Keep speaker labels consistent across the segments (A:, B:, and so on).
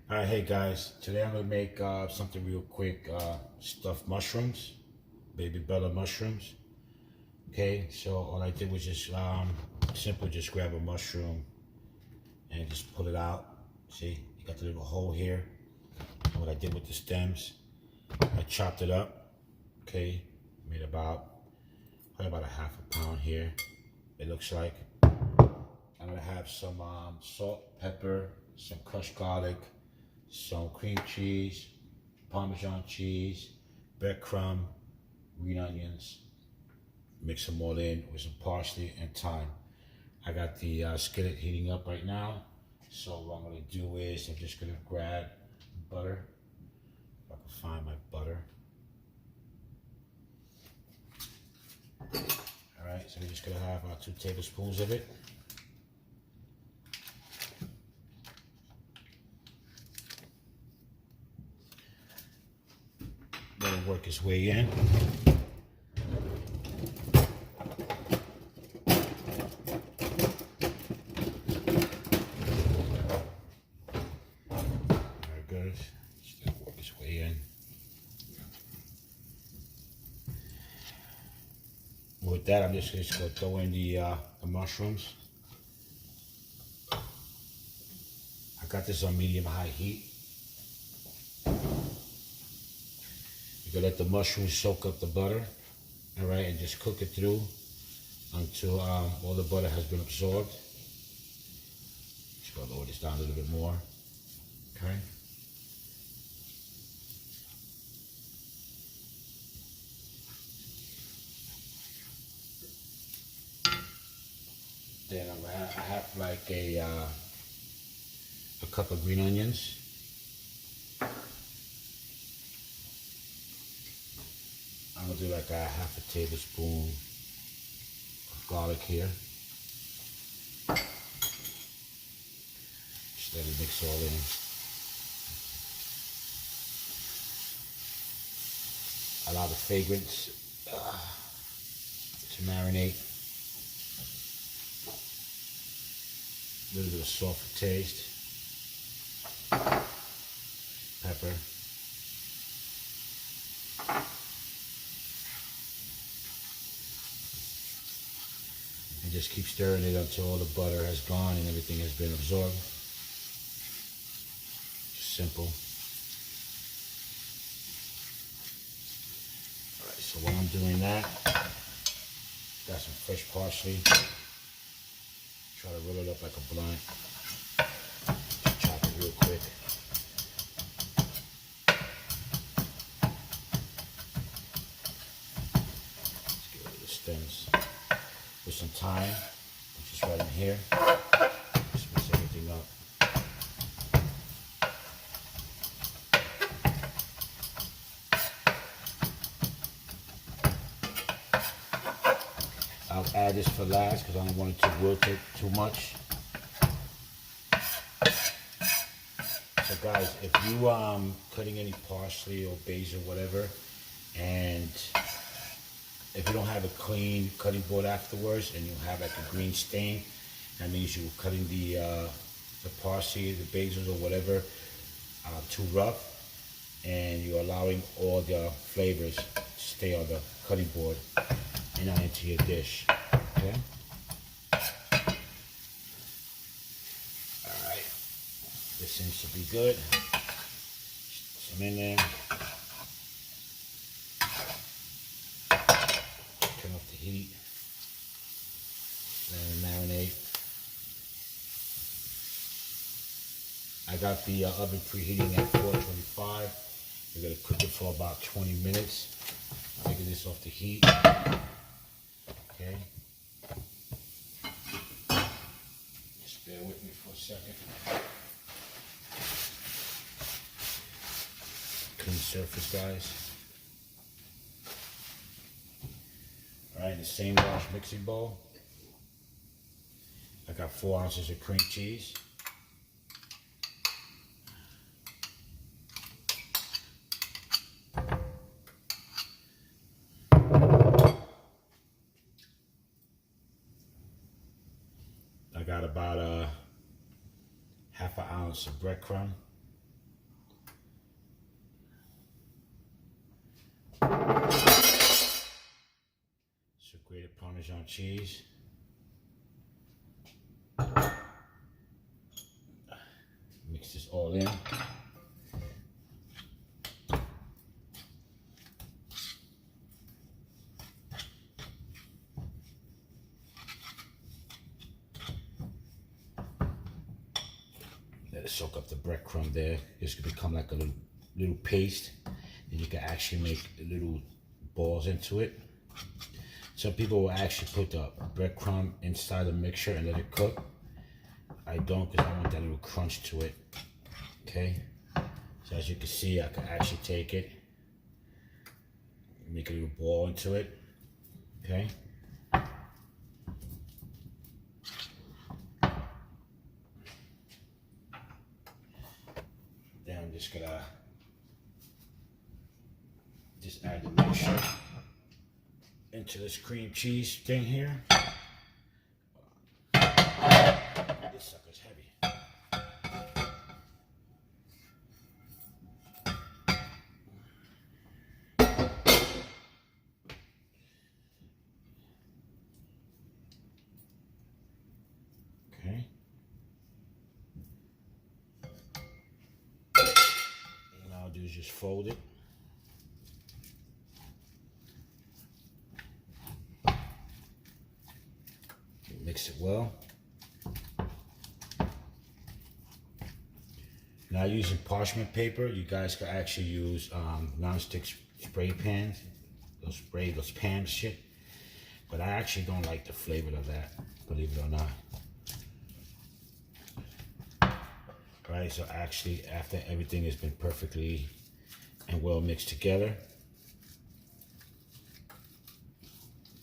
A: Alright, hey guys, today I'm gonna make something real quick, stuffed mushrooms, baby bella mushrooms. Okay, so all I did was just simple, just grab a mushroom and just pull it out. See, you got the little hole here. And what I did with the stems, I chopped it up. Okay, made probably about a half a pound here. It looks like I'm gonna have some salt, pepper, some crushed garlic, some cream cheese, Parmesan cheese, breadcrumb, green onions. Mix them all in with some parsley and thyme. I got the skillet heating up right now. So what I'm gonna do is I'm just gonna grab butter. If I can find my butter. All right, so we're just gonna have 2 tablespoons of it. Let it work its way in. There it goes. Just let it work its way in. With that, I'm just gonna throw in the mushrooms. I got this on medium-high heat. You let the mushrooms soak up the butter, all right, and just cook it through until all the butter has been absorbed. Just gonna lower this down a little bit more, okay. Then I have like a cup of green onions. I'm gonna do like a half a tablespoon of garlic here. Just let it mix all in. Allow the fragrance to marinate. A little bit of salt for taste. Pepper. And just keep stirring it until all the butter has gone and everything has been absorbed. Just simple. Alright, so while I'm doing that, got some fresh parsley. Try to roll it up like a blunt. Just chop it real quick. Let's get rid of the stems. With some thyme, which is right in here. Just mix everything up. I'll add this for last because I don't want it to wilt it too much. So guys, if you cutting any parsley or basil, whatever, and if you don't have a clean cutting board afterwards and you have like a green stain, that means you're cutting the parsley, the basils or whatever too rough, and you're allowing all the flavors to stay on the cutting board and not into your dish. Okay? Alright. This seems to be good. Some in there. Turn off the heat. Let it marinate. I got the oven preheating at 425. We're going to cook it for about 20 minutes. Taking this off the heat. Okay. Just bear with me for a second. Clean surface, guys. Alright, in the same large mixing bowl, I got 4 ounces of cream cheese. I got about half an ounce of breadcrumb. Parmesan cheese. Mix this all in. Let it soak up the breadcrumb there. It's gonna become like a little paste, and you can actually make little balls into it. Some people will actually put the breadcrumb inside the mixture and let it cook. I don't, because I want that little crunch to it. Okay, so as you can see, I can actually take it, make a little ball into it. Okay. Then I'm just gonna add the mixture into this cream cheese thing here. This sucker's heavy. Okay. What I'll do is just fold it. Mix it well. Now using parchment paper, you guys can actually use non-stick spray pans, those pan shit. But I actually don't like the flavor of that, believe it or not. Right, so actually after everything has been perfectly and well mixed together,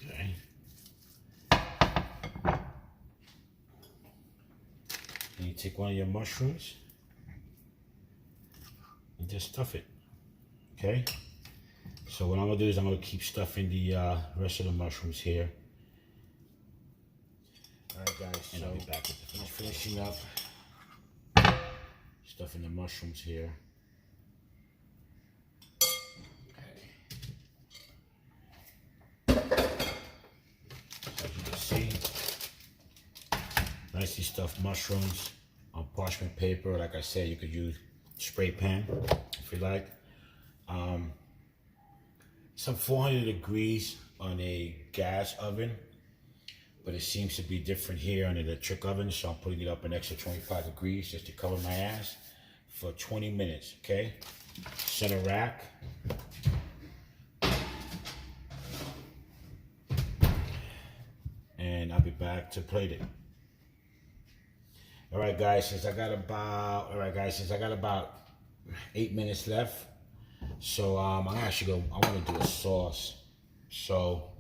A: okay. And you take one of your mushrooms and just stuff it, okay? So what I'm gonna do is I'm gonna keep stuffing the rest of the mushrooms here. All right, guys, and so I'll be back with the finishing up, stuffing the mushrooms here. Okay. So as you can see, nicely stuffed mushrooms on parchment paper. Like I said, you could use spray pan if you like. Some 400 degrees on a gas oven, but it seems to be different here on an electric oven, so I'm putting it up an extra 25 degrees just to cover my ass for 20 minutes, okay? Center rack. And I'll be back to plate it. All right, guys, since I got about 8 minutes left, so I want to do a sauce. So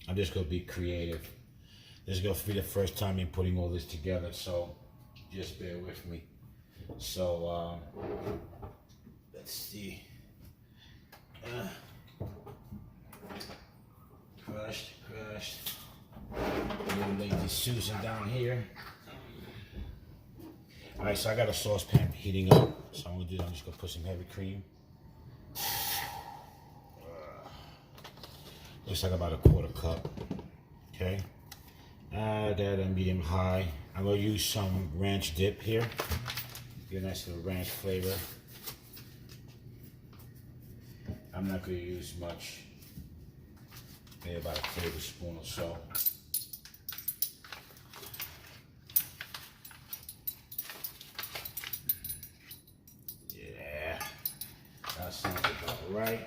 A: I'm just gonna be creative. This is gonna be the first time me putting all this together, so just bear with me. So let's see. Crushed. Little lady Susan down here. All right, so I got a saucepan heating up. So I'm just gonna put some heavy cream. Looks like about a 1/4 cup. Okay. Add that on medium high. I'm gonna use some ranch dip here. Get a nice little ranch flavor. I'm not gonna use much. Maybe about a tablespoon or so. Yeah, that sounds about right.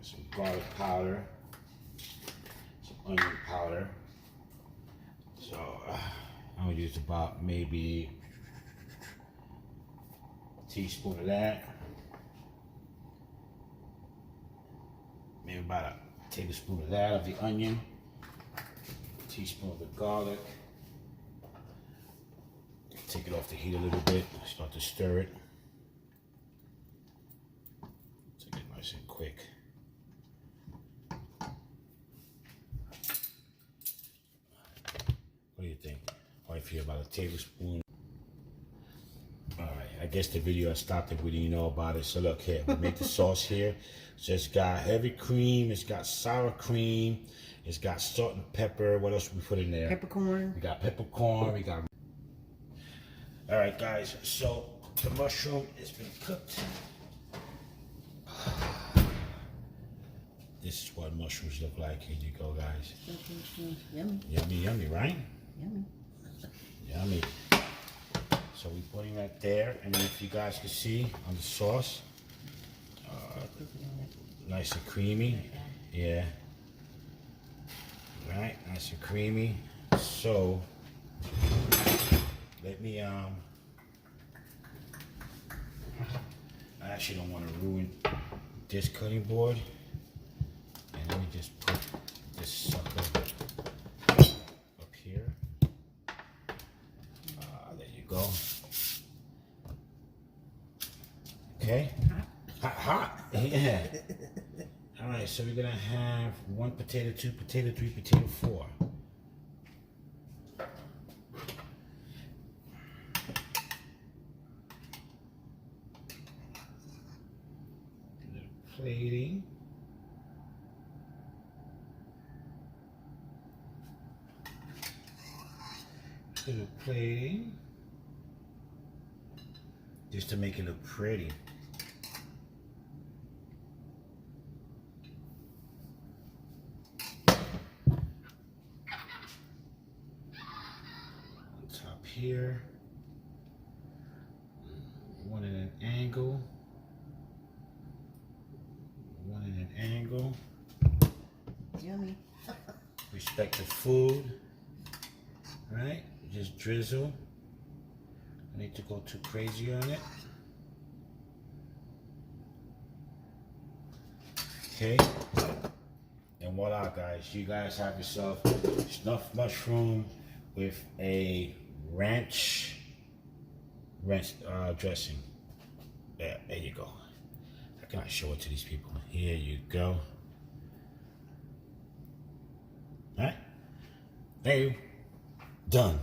A: Some garlic powder, some onion powder. So I'm gonna use about maybe a teaspoon of that. Maybe about a tablespoon of that, of the onion. A teaspoon of the garlic. Take it off the heat a little bit. Start to stir it. Take it nice and quick. What do you think? Right here, about a tablespoon. All right, I guess the video I stopped it, we didn't know about it. So look here, we made the sauce here. So it's got heavy cream, it's got sour cream, it's got salt and pepper. What else we put in there?
B: Peppercorn.
A: We got peppercorn, we got... All right, guys, so the mushroom has been cooked. This is what mushrooms look like. Here you go, guys.
B: Yummy.
A: Yummy, yummy, right?
B: Yummy.
A: Yummy. So we're putting that there, and then if you guys can see on the sauce, nice and creamy. Yeah. Right, nice and creamy. So let me I actually don't want to ruin this cutting board, and let me just put this sucker up here. There you go. Okay. Hot. Yeah. All right, so we're gonna have 1 potato, 2 potato, 3 potato, 4. Little plating. Little plating. Just to make it look pretty. Here, one at an angle, one at an angle.
B: Yummy.
A: Respect the food, right? Just drizzle. I need to go too crazy on it. Okay, and voila, guys! You guys have yourself stuffed mushroom with a ranch dressing. Yeah, there you go. How can I show it to these people? Here you go. All right, there you done.